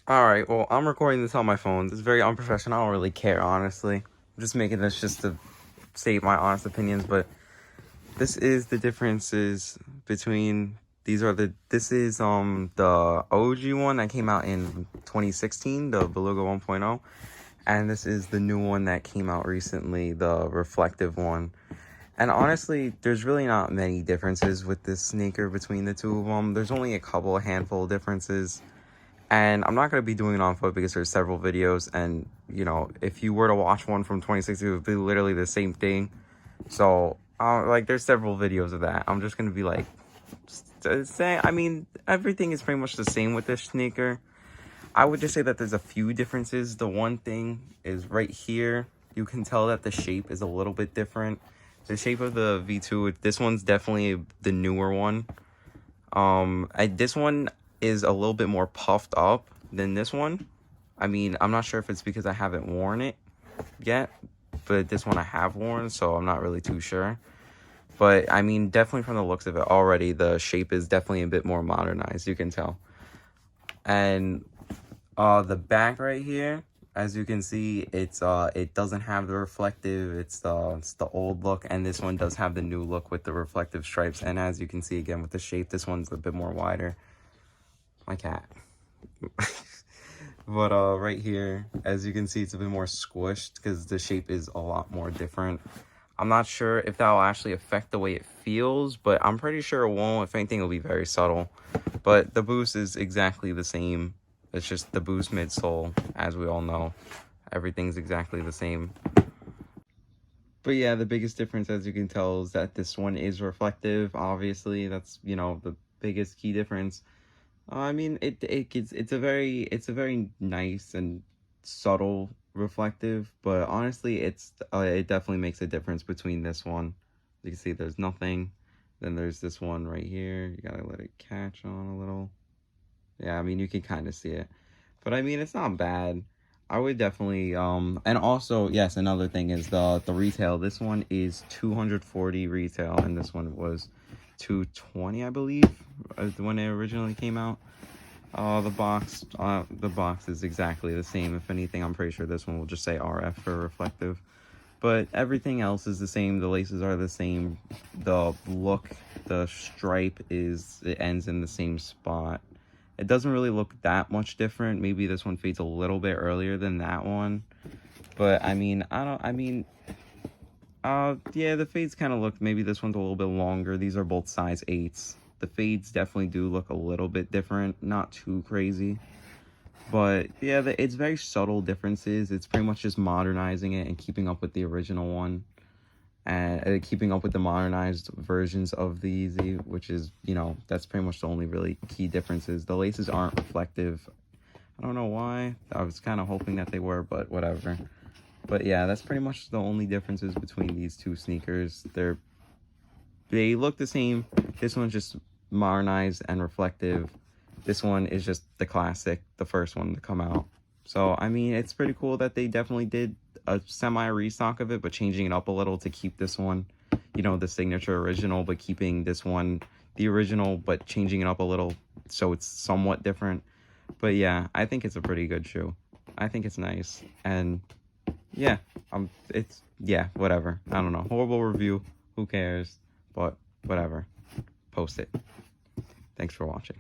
Alright, well, I'm recording this on my phone. This is very unprofessional. I don't really care, honestly. I'm just making this just to state my honest opinions, but this is the differences between this is the OG one that came out in 2016, the Beluga 1.0, and this is the new one that came out recently, the reflective one. And honestly, there's really not many differences with this sneaker between the two of them. There's only a handful of differences. And I'm not going to be doing it on foot because there's several videos. And, you know, if you were to watch one from 2016, it would be literally the same thing. So, like, there's several videos of that. I'm just going to be, like, saying, I mean, everything is pretty much the same with this sneaker. I would just say that there's a few differences. The one thing is right here. You can tell that the shape is a little bit different. The shape of the V2, this one's definitely the newer one. This one is a little bit more puffed up than this one. I mean, I'm not sure if it's because I haven't worn it yet, but this one I have worn, so I'm not really too sure. But I mean, definitely from the looks of it already, the shape is definitely a bit more modernized, you can tell. And the back right here, as you can see, it doesn't have the reflective. It's the old look, and this one does have the new look with the reflective stripes. And as you can see again with the shape, this one's a bit more wider. My cat. But right here, as you can see, it's a bit more squished because the shape is a lot more different. I'm not sure if that will actually affect the way it feels, but I'm pretty sure it won't. If anything, it'll be very subtle. But the boost is exactly the same. It's just the boost midsole, as we all know. Everything's exactly the same. But yeah, the biggest difference, as you can tell, is that this one is reflective. Obviously, that's, you know, the biggest key difference. I mean, it's a very nice and subtle reflective, but honestly, it definitely makes a difference between this one. You can see there's nothing. Then there's this one right here. You gotta let it catch on a little. Yeah, I mean, you can kind of see it. But I mean, it's not bad. I would definitely, and also, yes, another thing is the retail. This one is 240 retail, and this one was 220, I believe, when it originally came out. The box is exactly the same. If anything, I'm pretty sure this one will just say RF for reflective. But everything else is the same. The laces are the same. The look, the stripe it ends in the same spot. It doesn't really look that much different. Maybe this one fades a little bit earlier than that one. But I mean, yeah, the fades kind of look, maybe this one's a little bit longer. These are both size 8s. The fades definitely do look a little bit different, not too crazy. But yeah, it's very subtle differences. It's pretty much just modernizing it and keeping up with the original one. And keeping up with the modernized versions of the Yeezy, which is, you know, that's pretty much the only really key differences. The laces aren't reflective. I don't know why. I was kind of hoping that they were, but whatever. But yeah, that's pretty much the only differences between these two sneakers. They look the same. This one's just modernized and reflective. This one is just the classic, the first one to come out. So, I mean, it's pretty cool that they definitely did a semi-restock of it, but changing it up a little to keep this one, you know, the signature original, but keeping this one the original, but changing it up a little so it's somewhat different. But yeah, I think it's a pretty good shoe. I think it's nice. And yeah, yeah, whatever. I don't know. Horrible review. Who cares? But whatever. Post it. Thanks for watching.